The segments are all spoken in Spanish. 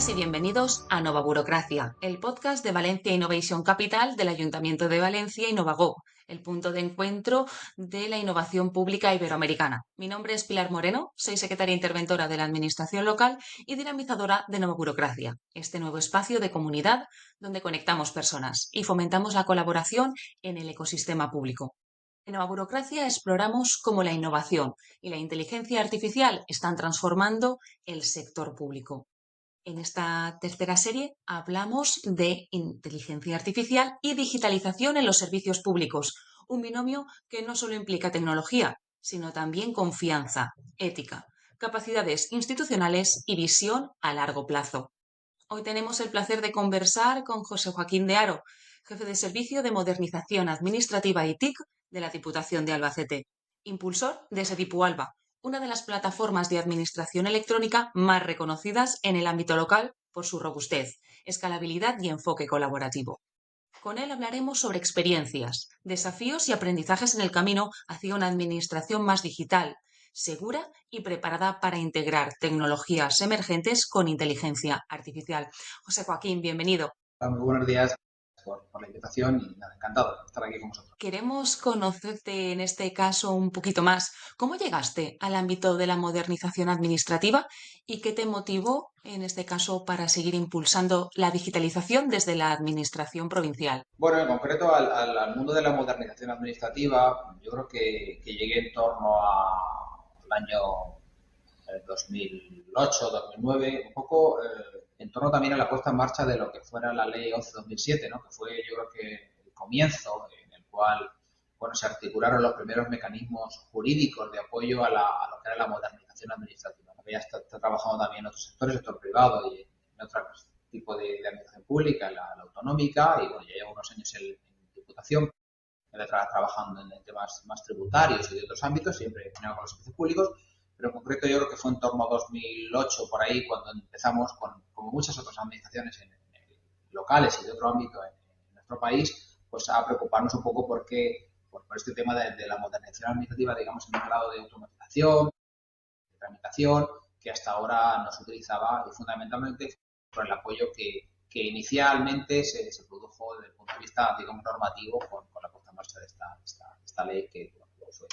Bienvenidas y bienvenidos a Nova Burocracia, el podcast de Valencia Innovation Capital del Ayuntamiento de Valencia y Novago, el punto de encuentro de la innovación pública iberoamericana. Mi nombre es Pilar Moreno, soy secretaria interventora de la Administración local y dinamizadora de Nova Burocracia, este nuevo espacio de comunidad donde conectamos personas y fomentamos la colaboración en el ecosistema público. En Nova Burocracia exploramos cómo la innovación y la inteligencia artificial están transformando el sector público. En esta tercera serie hablamos de inteligencia artificial y digitalización en los servicios públicos, un binomio que no solo implica tecnología, sino también confianza, ética, capacidades institucionales y visión a largo plazo. Hoy tenemos el placer de conversar con José Joaquín de Haro, jefe de Servicio de Modernización Administrativa y TIC de la Diputación de Albacete, impulsor de Sedipu Alba, una de las plataformas de administración electrónica más reconocidas en el ámbito local por su robustez, escalabilidad y enfoque colaborativo. Con él hablaremos sobre experiencias, desafíos y aprendizajes en el camino hacia una administración más digital, segura y preparada para integrar tecnologías emergentes con inteligencia artificial. José Joaquín, bienvenido. Muy buenos días por la invitación y nada, encantado de estar aquí con vosotros. Queremos conocerte en este caso un poquito más. ¿Cómo llegaste al ámbito de la modernización administrativa y qué te motivó en este caso para seguir impulsando la digitalización desde la administración provincial? Bueno, en concreto al mundo de la modernización administrativa, yo creo que llegué en torno al año 2008, 2009, un poco en torno también a la puesta en marcha de lo que fuera la Ley 11-2007, ¿no? Que fue yo creo que el comienzo en el cual se articularon los primeros mecanismos jurídicos de apoyo a lo que era la modernización administrativa. Ya está trabajando también en otros sectores, sector privado y en otros tipos de administración pública, la autonómica, y bueno, ya llevo unos años en Diputación, trabajando en temas más tributarios y de otros ámbitos, siempre relacionado con los servicios públicos, pero en concreto yo creo que fue en torno a 2008, por ahí, cuando empezamos, como muchas otras administraciones locales y de otro ámbito en nuestro país, pues a preocuparnos un poco por este tema de la modernización administrativa, digamos, en un grado de automatización, de tramitación, que hasta ahora no se utilizaba y fundamentalmente por el apoyo que inicialmente se produjo desde el punto de vista, digamos, normativo con la puesta en marcha de esta ley que fue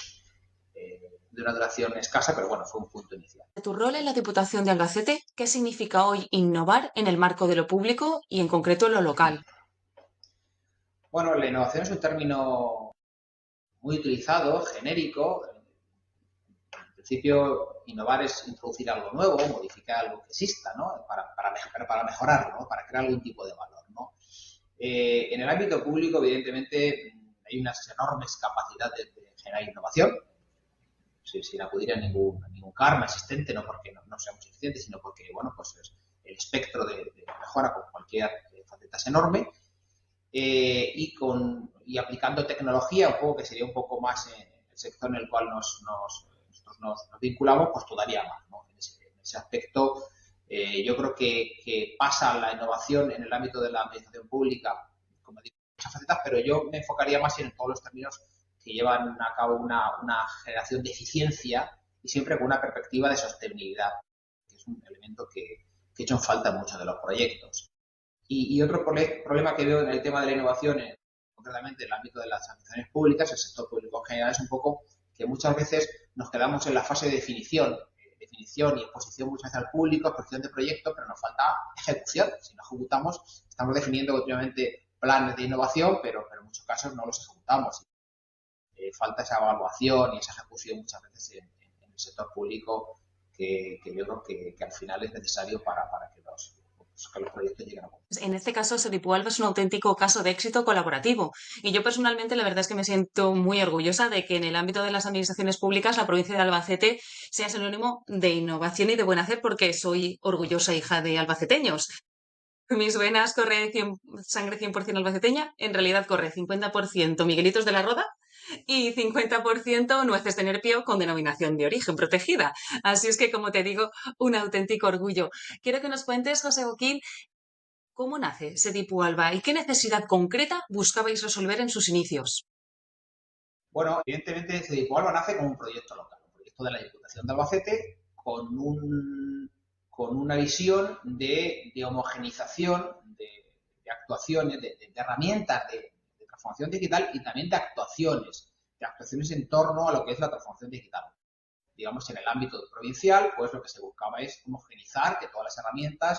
de una duración escasa, pero bueno, fue un punto inicial. Tu rol en la Diputación de Albacete, ¿qué significa hoy innovar en el marco de lo público y en concreto en lo local? Bueno, la innovación es un término muy utilizado, genérico. En principio, innovar es introducir algo nuevo, modificar algo que exista, ¿no? Para mejorarlo, ¿no? Para crear algún tipo de valor, ¿no? En el ámbito público, evidentemente, hay unas enormes capacidades de generar innovación, sin acudir a ningún karma existente, no porque no seamos eficientes, sino porque, bueno, pues el espectro de mejora con cualquier faceta es enorme. Y aplicando tecnología, un poco que sería un poco más el sector en el cual nosotros nos vinculamos, pues todavía más, ¿no? En ese aspecto, yo creo que pasa la innovación en el ámbito de la administración pública, como digo, muchas facetas, pero yo me enfocaría más en todos los términos que llevan a cabo una generación de eficiencia y siempre con una perspectiva de sostenibilidad, que es un elemento que he hecho en falta en muchos de los proyectos. Y otro problema que veo en el tema de la innovación, concretamente en el ámbito de las administraciones públicas, el sector público en general, es un poco que muchas veces nos quedamos en la fase de definición y exposición muchas veces al público, exposición de proyectos, pero nos falta ejecución. Si no ejecutamos, estamos definiendo continuamente planes de innovación, pero en muchos casos no los ejecutamos. Falta esa evaluación y esa ejecución muchas veces en el sector público que yo creo que al final es necesario para que los proyectos lleguen a cumplir. En este caso, Sedipu Alba es un auténtico caso de éxito colaborativo. Y yo personalmente, la verdad es que me siento muy orgullosa de que en el ámbito de las administraciones públicas la provincia de Albacete sea sinónimo de innovación y de buen hacer, porque soy orgullosa hija de albaceteños. Mis venas corre sangre 100% albaceteña, en realidad corre 50% Miguelitos de la Roda y 50% nueces de Nerpio con denominación de origen protegida. Así es que, como te digo, un auténtico orgullo. Quiero que nos cuentes, José Joaquín, ¿cómo nace Sedipu Alba y qué necesidad concreta buscabais resolver en sus inicios? Bueno, evidentemente Sedipu Alba nace como un proyecto local, un proyecto de la Diputación de Albacete con con una visión de homogenización de actuaciones, de herramientas de transformación digital y también de actuaciones en torno a lo que es la transformación digital. Digamos, en el ámbito provincial, pues lo que se buscaba es homogenizar que todas las herramientas,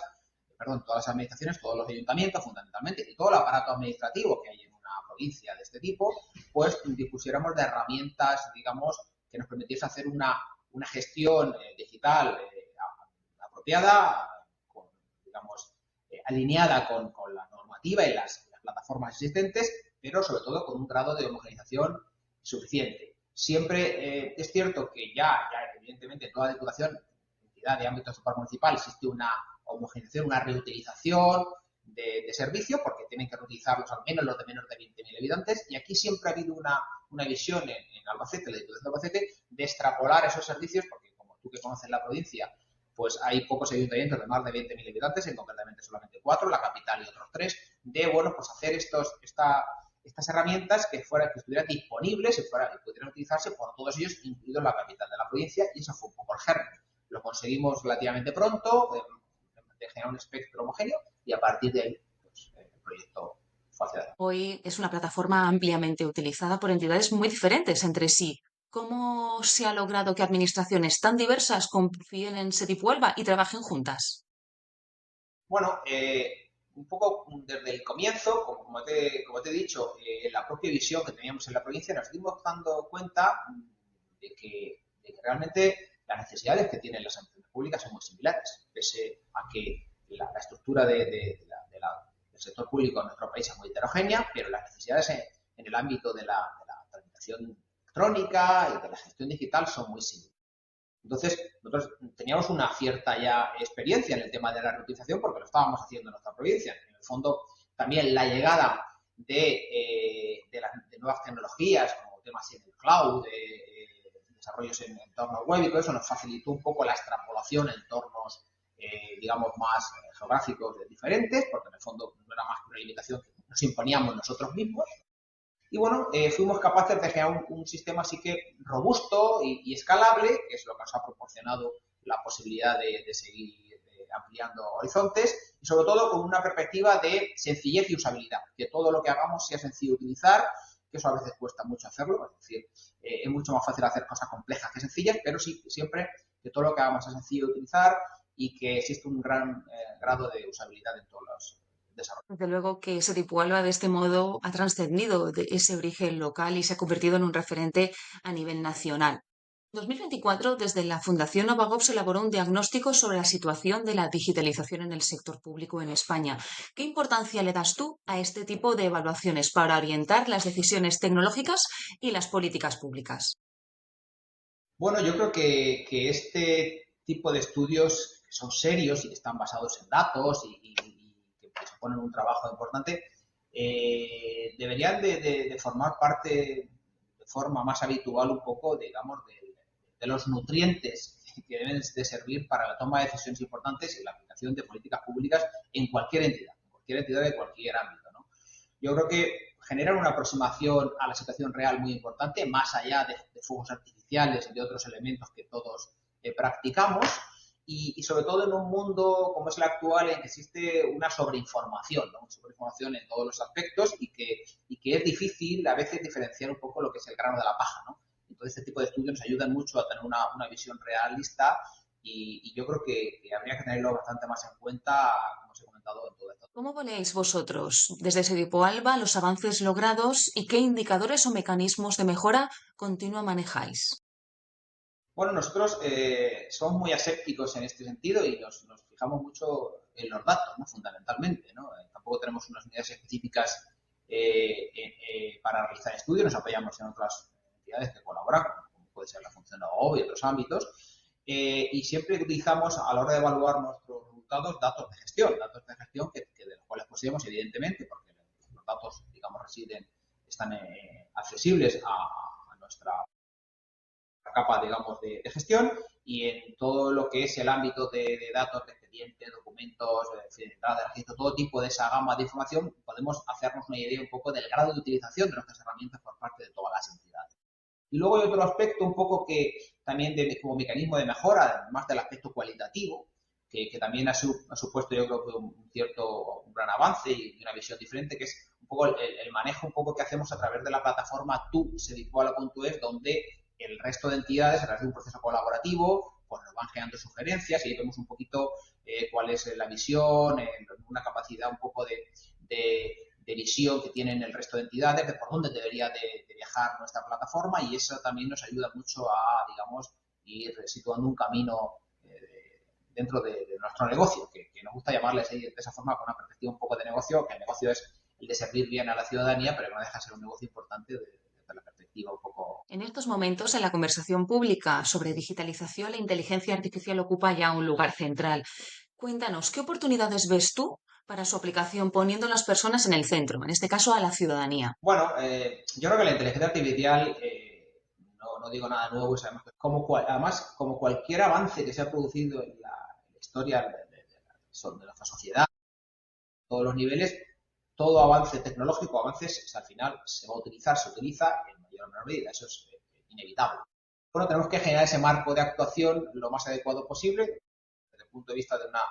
todas las administraciones, todos los ayuntamientos fundamentalmente y todo el aparato administrativo que hay en una provincia de este tipo, pues dispusiéramos de herramientas, digamos, que nos permitiese hacer una gestión digital apropiada, digamos, alineada con la normativa y las plataformas existentes, pero sobre todo con un grado de homogenización suficiente. Siempre es cierto que ya evidentemente en toda diputación, entidad de ámbito supramunicipal, existe una homogenización, una reutilización de servicios, porque tienen que reutilizarlos al menos los de menos de 20.000 habitantes, y aquí siempre ha habido una visión en Albacete, la Diputación de Albacete, de extrapolar esos servicios, porque como tú que conoces la provincia, pues hay pocos ayuntamientos de más de 20.000 habitantes, en concretamente solamente 4, la capital y otros 3, de, bueno, pues hacer estas herramientas que estuvieran disponibles y pudieran utilizarse por todos ellos, incluido la capital de la provincia, y eso fue un poco el germen. Lo conseguimos relativamente pronto, de generar un espectro homogéneo, y a partir de ahí, pues, el proyecto fue hacia adelante. Hoy es una plataforma ampliamente utilizada por entidades muy diferentes entre sí. ¿Cómo se ha logrado que administraciones tan diversas confíen en Setipualba y trabajen juntas? Bueno, un poco desde el comienzo, como te he dicho, la propia visión que teníamos en la provincia, nos dimos dando cuenta de que realmente las necesidades que tienen las administraciones públicas son muy similares, pese a que la estructura del sector público en nuestro país es muy heterogénea, pero las necesidades en el ámbito de la tramitación electrónica y de la gestión digital son muy similares. Entonces, nosotros teníamos una cierta ya experiencia en el tema de la reutilización porque lo estábamos haciendo en nuestra provincia. En el fondo, también la llegada de nuevas tecnologías, como temas en el cloud, desarrollos en entornos web y todo eso, nos facilitó un poco la extrapolación en entornos, digamos, más geográficos diferentes, porque en el fondo no era más que una limitación que nos imponíamos nosotros mismos. Y bueno, fuimos capaces de generar un sistema así que robusto y escalable, que es lo que nos ha proporcionado la posibilidad de seguir ampliando horizontes y sobre todo con una perspectiva de sencillez y usabilidad, que todo lo que hagamos sea sencillo de utilizar, que eso a veces cuesta mucho hacerlo, es decir, es mucho más fácil hacer cosas complejas que sencillas, pero sí, siempre que todo lo que hagamos sea sencillo de utilizar y que existe un gran grado de usabilidad en todos los desarrollos. Desde luego que Setipualba de este modo ha trascendido de ese origen local y se ha convertido en un referente a nivel nacional. En 2024, desde la Fundación Novagov se elaboró un diagnóstico sobre la situación de la digitalización en el sector público en España. ¿Qué importancia le das tú a este tipo de evaluaciones para orientar las decisiones tecnológicas y las políticas públicas? Bueno, yo creo que este tipo de estudios que son serios y que están basados en datos y que suponen un trabajo importante, deberían de formar parte de forma más habitual un poco, digamos, de los nutrientes que deben de servir para la toma de decisiones importantes y la aplicación de políticas públicas en cualquier entidad de cualquier ámbito, ¿no? Yo creo que generan una aproximación a la situación real muy importante, más allá de fuegos artificiales y de otros elementos que todos practicamos, y sobre todo en un mundo como es el actual en que existe una sobreinformación, ¿no? Una sobreinformación en todos los aspectos y que es difícil a veces diferenciar un poco lo que es el grano de la paja, ¿no? Entonces este tipo de estudios nos ayudan mucho a tener una visión realista y yo creo que habría que tenerlo bastante más en cuenta, como os he comentado, en todo esto. ¿Cómo veis vosotros desde Setipualba los avances logrados y qué indicadores o mecanismos de mejora continua manejáis? Bueno, nosotros somos muy asépticos en este sentido y nos fijamos mucho en los datos, ¿no? Fundamentalmente, ¿no? Tampoco tenemos unas unidades específicas para realizar estudios, nos apoyamos en otras entidades que colaboran, como puede ser la Función OOB y otros ámbitos, y siempre utilizamos a la hora de evaluar nuestros resultados datos de gestión que de los cuales poseemos, evidentemente, porque los datos, digamos, están accesibles a nuestra capa, digamos, de gestión y en todo lo que es el ámbito de datos, de expedientes, documentos, de entrada de registro, todo tipo de esa gama de información, podemos hacernos una idea un poco del grado de utilización de nuestras herramientas por parte de todas las entidades. Y luego hay otro aspecto un poco que también como mecanismo de mejora, además del aspecto cualitativo, que también ha supuesto, yo creo, que un gran avance y una visión diferente, que es un poco el manejo un poco que hacemos a través de la plataforma tu-sedipwalva.es, donde el resto de entidades, a través de un proceso colaborativo, pues nos van generando sugerencias y ahí vemos un poquito cuál es la visión, una capacidad un poco de visión que tienen el resto de entidades, de por dónde debería de viajar nuestra plataforma, y eso también nos ayuda mucho a, digamos, ir situando un camino dentro de nuestro negocio, que nos gusta llamarles de esa forma, con una perspectiva un poco de negocio, que el negocio es el de servir bien a la ciudadanía, pero no deja de ser un negocio importante desde la perspectiva un poco. En estos momentos, en la conversación pública sobre digitalización, la inteligencia artificial ocupa ya un lugar central. Cuéntanos, ¿qué oportunidades ves tú para su aplicación poniendo a las personas en el centro, en este caso a la ciudadanía? Bueno, yo creo que la inteligencia artificial, no digo nada nuevo, sabemos que además, como cualquier avance que se ha producido en la historia de nuestra sociedad, todos los niveles, todo avance tecnológico, avances, al final se va a utilizar, se utiliza en mayor o menor medida, eso es inevitable. Bueno, tenemos que generar ese marco de actuación lo más adecuado posible, desde el punto de vista de una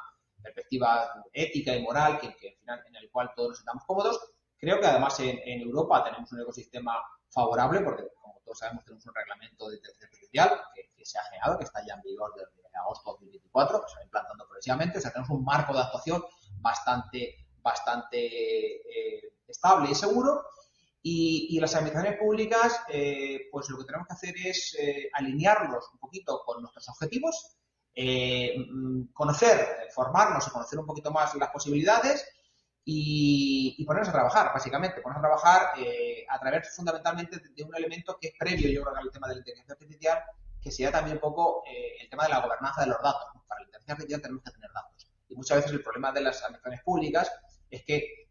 perspectiva ética y moral, que al final, en el cual todos nos sintamos cómodos. Creo que además en Europa tenemos un ecosistema favorable, porque como todos sabemos tenemos un reglamento de inteligencia artificial que se ha generado, que está ya en vigor desde agosto de 2024, que se va implantando progresivamente. O sea, tenemos un marco de actuación bastante estable y seguro. Y las administraciones públicas, pues lo que tenemos que hacer es alinearlos un poquito con nuestros objetivos, formarnos y conocer un poquito más las posibilidades y ponernos a trabajar, básicamente, ponernos a trabajar a través fundamentalmente de un elemento que es previo, yo creo, al tema de la inteligencia artificial, que sería también un poco el tema de la gobernanza de los datos, ¿no? Para la inteligencia artificial tenemos que tener datos. Y muchas veces el problema de las administraciones públicas es que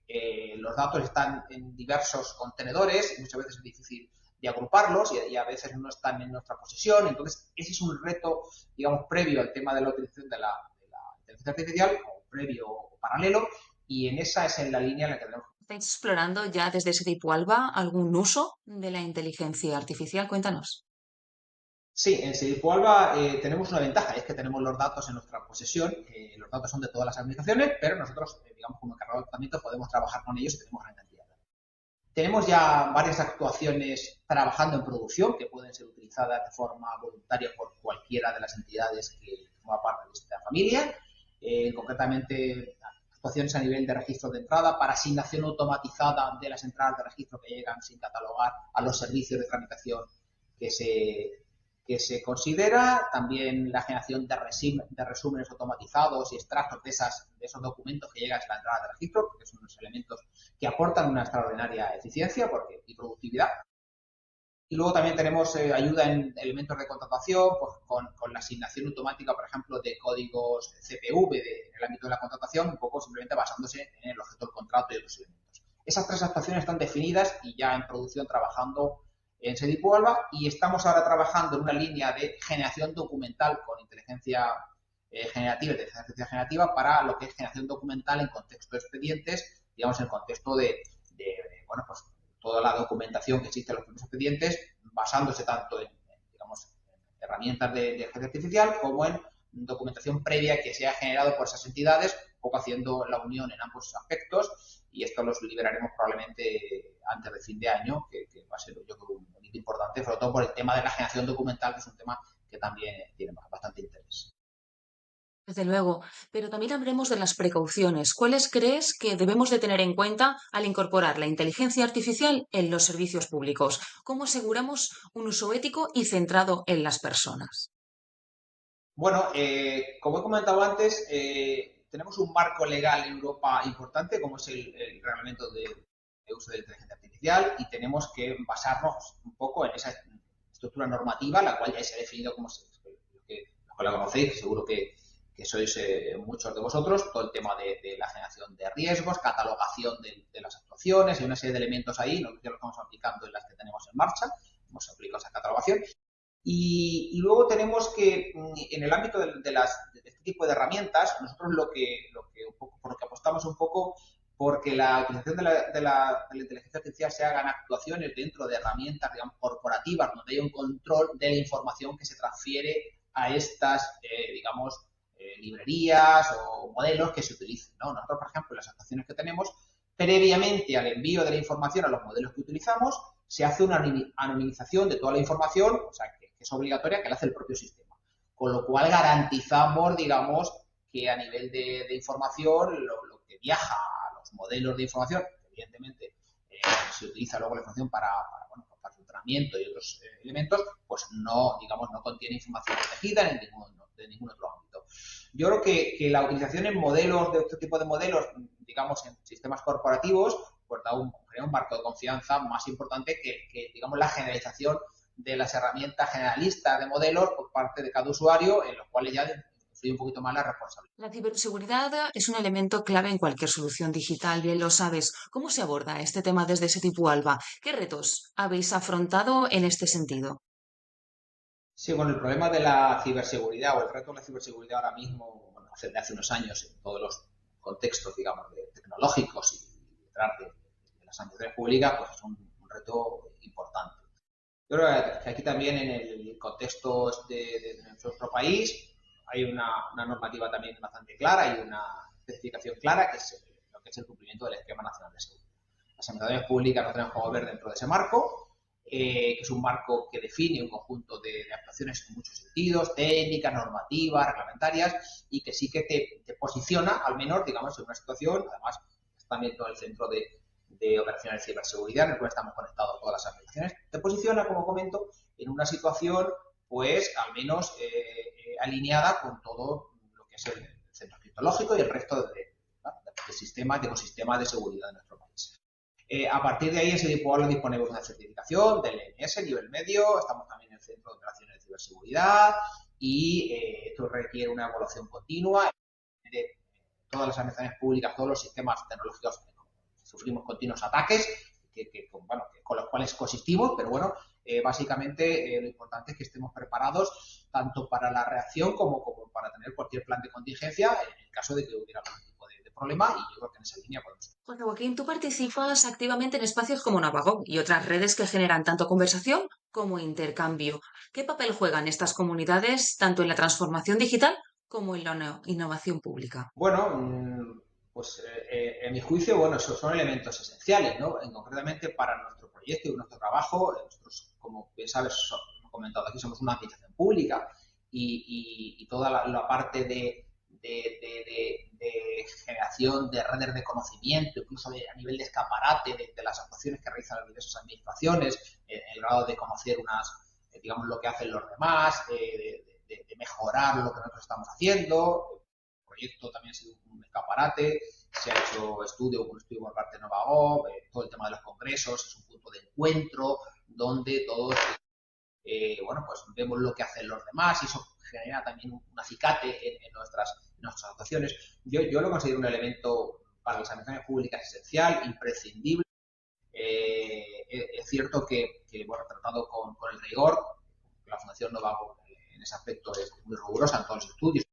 los datos están en diversos contenedores y muchas veces es difícil de agruparlos y a veces no están en nuestra posesión. Entonces, ese es un reto, digamos, previo al tema de la utilización de la inteligencia artificial, o previo o paralelo, y esa es en la línea en la que tenemos. ¿Estáis explorando ya desde Sedipwalva algún uso de la inteligencia artificial? Cuéntanos. Sí, en Sedipwalva tenemos una ventaja, es que tenemos los datos en nuestra posesión, los datos son de todas las administraciones, pero nosotros, digamos, como encargado de tratamiento, podemos trabajar con ellos y tenemos gran cantidad de datos. Tenemos ya varias actuaciones trabajando en producción que pueden ser utilizadas de forma voluntaria por cualquiera de las entidades que forman parte de esta familia, concretamente actuaciones a nivel de registro de entrada para asignación automatizada de las entradas de registro que llegan sin catalogar a los servicios de tramitación que se considera, también la generación de resúmenes automatizados y extractos de esos documentos que llegan a la entrada de registro, porque son unos elementos que aportan una extraordinaria eficiencia y productividad. Y luego también tenemos ayuda en elementos de contratación, pues con la asignación automática, por ejemplo, de códigos CPV en el ámbito de la contratación, un poco simplemente basándose en el objeto del contrato y otros elementos. Esas tres actuaciones están definidas y ya en producción trabajando en Sedipwalva, y estamos ahora trabajando en una línea de generación documental con inteligencia generativa para lo que es generación documental en contexto de expedientes, digamos, en contexto de bueno, pues toda la documentación que existe en los propios expedientes, basándose tanto en digamos, en herramientas de inteligencia artificial como en documentación previa que se ha generado por esas entidades, un poco haciendo la unión en ambos aspectos, y esto los liberaremos probablemente antes de fin de año, que va a ser, yo creo, un hito importante, sobre todo por el tema de la generación documental, que es un tema que también tiene bastante interés. Desde luego, pero también hablemos de las precauciones. ¿Cuáles crees que debemos de tener en cuenta al incorporar la inteligencia artificial en los servicios públicos? ¿Cómo aseguramos un uso ético y centrado en las personas? Bueno, como he comentado antes, tenemos un marco legal en Europa importante, como es el reglamento de uso de la inteligencia artificial, y tenemos que basarnos un poco en esa estructura normativa, la cual ya se ha definido como que la conocéis, seguro que sois muchos de vosotros, todo el tema de la generación de riesgos, catalogación de las actuaciones, hay una serie de elementos ahí, nosotros ya lo estamos aplicando en las que tenemos en marcha, hemos aplicado esa catalogación. Y luego tenemos que, en el ámbito de este tipo de herramientas, nosotros por lo que apostamos un poco, porque la utilización de la inteligencia artificial se hagan actuaciones dentro de herramientas, digamos, corporativas, donde hay un control de la información que se transfiere a estas, digamos, librerías o modelos que se utilicen, ¿no? Nosotros, por ejemplo, en las actuaciones que tenemos, previamente al envío de la información a los modelos que utilizamos, se hace una anonimización de toda la información, o sea, que es obligatoria, que la hace el propio sistema. Con lo cual garantizamos, digamos, que a nivel de información, lo que viaja a los modelos de información, evidentemente se utiliza luego la información bueno, para filtramiento y otros elementos, pues no, digamos, no contiene información protegida de ningún otro ámbito. Yo creo que la utilización en modelos, de este tipo de modelos, digamos, en sistemas corporativos, pues crea un marco de confianza más importante que, digamos, la generalización de las herramientas generalistas de modelos por parte de cada usuario, en los cuales ya influye un poquito más la responsabilidad. La ciberseguridad es un elemento clave en cualquier solución digital, bien lo sabes. ¿Cómo se aborda este tema desde ese tipo Alba? ¿Qué retos habéis afrontado en este sentido? Sí, bueno, el problema de la ciberseguridad o el reto de la ciberseguridad ahora mismo, bueno, hace unos años en todos los contextos, digamos, tecnológicos y detrás de las administraciones públicas, pues es un reto importante. Yo creo que aquí también en el contexto de nuestro país hay una normativa también bastante clara, hay una especificación clara que es lo que es el cumplimiento del Esquema Nacional de Seguridad. Las administraciones públicas no tenemos que mover dentro de ese marco, que es un marco que define un conjunto de actuaciones en muchos sentidos, técnicas, normativas, reglamentarias, y que sí que te posiciona, al menos, digamos, en una situación, además, también todo el centro de operaciones de ciberseguridad, en el cual estamos conectados todas las aplicaciones, te posiciona, como comento, en una situación, pues, al menos alineada con todo lo que es el centro criptológico y el resto de sistemas, de ecosistemas de seguridad de nuestro país. A partir de ahí, en SDPOAL disponemos de una certificación del ENS, nivel medio, estamos también en el Centro de Operaciones de Ciberseguridad y esto requiere una evaluación continua de todas las administraciones públicas, todos los sistemas tecnológicos sufrimos continuos ataques bueno, con los cuales coexistimos, pero bueno, básicamente lo importante es que estemos preparados tanto para la reacción como para tener cualquier plan de contingencia en el caso de que hubiera algún tipo de problema, y yo creo que en esa línea podemos. José Joaquín, tú participas activamente en espacios como Navago y otras redes que generan tanto conversación como intercambio. ¿Qué papel juegan estas comunidades tanto en la transformación digital como en la innovación pública? Bueno, pues en mi juicio, bueno, esos son elementos esenciales, ¿no? Concretamente para nuestro proyecto y nuestro trabajo, nosotros, como bien sabes, hemos comentado aquí, somos una administración pública y toda la parte de generación de redes de conocimiento, incluso a nivel de escaparate de las actuaciones que realizan las diversas administraciones, el grado de conocer digamos, lo que hacen los demás, de mejorar lo que nosotros estamos haciendo. El proyecto también ha sido un escaparate, se ha hecho un estudio por parte de Novagov, todo el tema de los congresos, es un punto de encuentro donde todos bueno, pues vemos lo que hacen los demás y eso genera también un acicate en nuestras actuaciones. Yo lo considero un elemento para las administraciones públicas esencial, imprescindible. Es cierto que, bueno, tratado con el rigor, la Fundación Novagov en ese aspecto es muy rigurosa en todos los estudios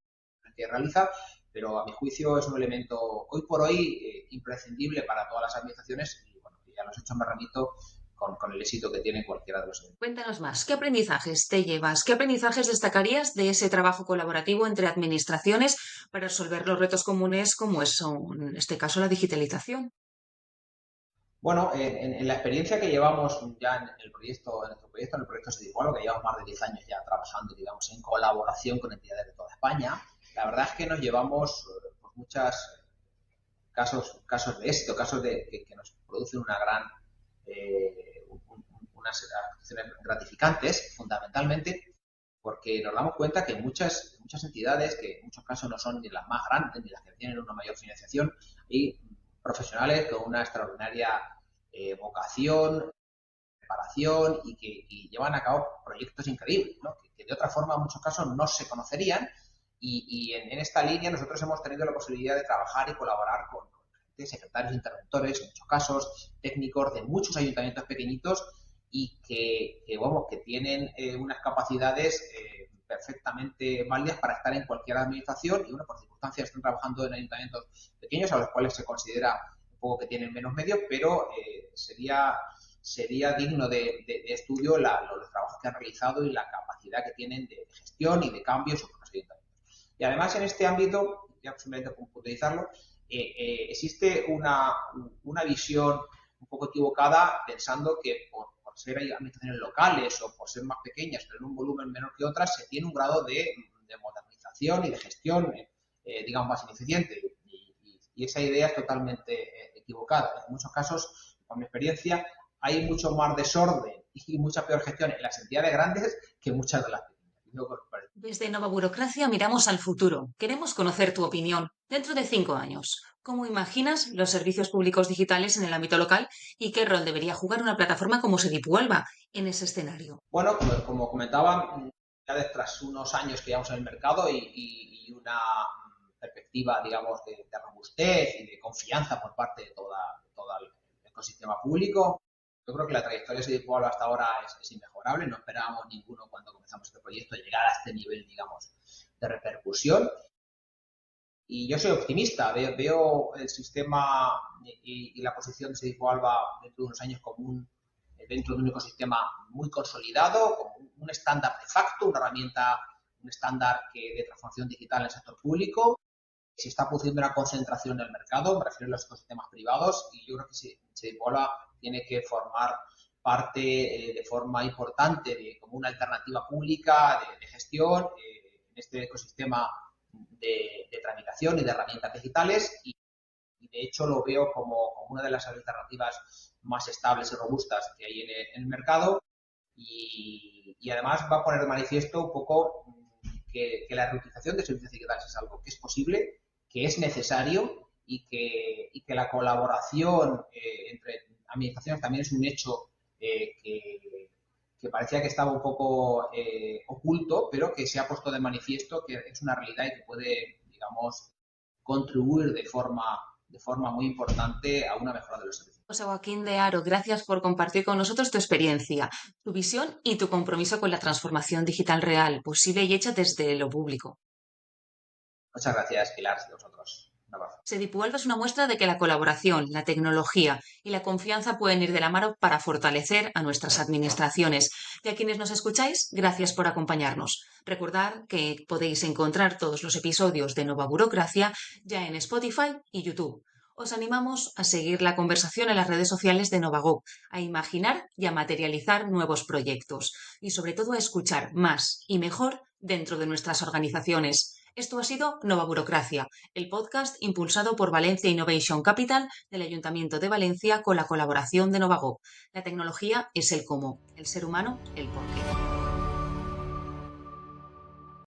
que realiza, pero a mi juicio es un elemento hoy por hoy imprescindible para todas las administraciones y, bueno, ya los hechos me remito con el éxito que tiene cualquiera de los eventos. Cuéntanos más, ¿qué aprendizajes te llevas? ¿Qué aprendizajes destacarías de ese trabajo colaborativo entre administraciones para resolver los retos comunes como es, en este caso, la digitalización? Bueno, en la experiencia que llevamos ya en el proyecto, en el proyecto SDIPOALO, que llevamos más de 10 años ya trabajando, digamos, en colaboración con entidades de toda España, la verdad es que nos llevamos pues, muchos casos de éxito, casos que nos producen unas acciones gratificantes, fundamentalmente, porque nos damos cuenta que muchas entidades, que en muchos casos no son ni las más grandes ni las que tienen una mayor financiación, hay profesionales con una extraordinaria vocación, preparación y llevan a cabo proyectos increíbles, ¿no? que de otra forma en muchos casos no se conocerían y en esta línea nosotros hemos tenido la posibilidad de trabajar y colaborar con secretarios interventores, en muchos casos técnicos de muchos ayuntamientos pequeñitos y bueno, que tienen unas capacidades perfectamente válidas para estar en cualquier administración y, bueno, por circunstancias están trabajando en ayuntamientos pequeños a los cuales se considera un poco que tienen menos medios, pero sería digno de estudio los trabajos que han realizado y la capacidad que tienen de gestión y de cambio sobre los ayuntamientos. Y además en este ámbito, ya simplemente por utilizarlo, existe una visión un poco equivocada pensando que por ser administraciones locales o por ser más pequeñas, pero en un volumen menor que otras, se tiene un grado de modernización y de gestión, digamos, más ineficiente. Y esa idea es totalmente equivocada. En muchos casos, con mi experiencia, hay mucho más desorden y mucha peor gestión en las entidades grandes que muchas de las pequeñas. Desde Nova Burocracia miramos al futuro. Queremos conocer tu opinión. Dentro de 5 años, ¿cómo imaginas los servicios públicos digitales en el ámbito local y qué rol debería jugar una plataforma como Sedipualba en ese escenario? Bueno, como comentaba, ya tras unos años que llevamos en el mercado y una perspectiva, digamos, de robustez y de confianza por parte de todo el ecosistema público, yo creo que la trayectoria de Sedipualba hasta ahora es inmejorable. No esperábamos ninguno cuando comenzamos este proyecto llegar a este nivel, digamos, de repercusión. Y yo soy optimista, veo el sistema y la posición de Sedipualba dentro de unos años como dentro de un ecosistema muy consolidado, como un estándar de facto, una herramienta, un estándar de transformación digital en el sector público. Se está produciendo una concentración en el mercado, me refiero a los ecosistemas privados, y yo creo que Sedipualba tiene que formar parte de forma importante como una alternativa pública de gestión en este ecosistema de tramitación y de herramientas digitales y de hecho lo veo como una de las alternativas más estables y robustas que hay en el mercado y además va a poner de manifiesto un poco que la reutilización de servicios digitales es algo que es posible, que es necesario y que la colaboración entre administraciones también es un hecho que parecía que estaba un poco oculto, pero que se ha puesto de manifiesto que es una realidad y que puede, digamos, contribuir de forma muy importante a una mejora de los servicios. José Joaquín de Haro, gracias por compartir con nosotros tu experiencia, tu visión y tu compromiso con la transformación digital real, posible y hecha desde lo público. Muchas gracias, Pilar, y a vosotros. Un abrazo. Sedipualba es una muestra de que la colaboración, la tecnología y la confianza pueden ir de la mano para fortalecer a nuestras administraciones. Y a quienes nos escucháis, gracias por acompañarnos. Recordad que podéis encontrar todos los episodios de Nova Burocracia ya en Spotify y YouTube. Os animamos a seguir la conversación en las redes sociales de Novagop, a imaginar y a materializar nuevos proyectos y sobre todo a escuchar más y mejor dentro de nuestras organizaciones. Esto ha sido Nova Burocracia, el podcast impulsado por Valencia Innovation Capital del Ayuntamiento de Valencia con la colaboración de Novagop. La tecnología es el cómo, el ser humano el porqué.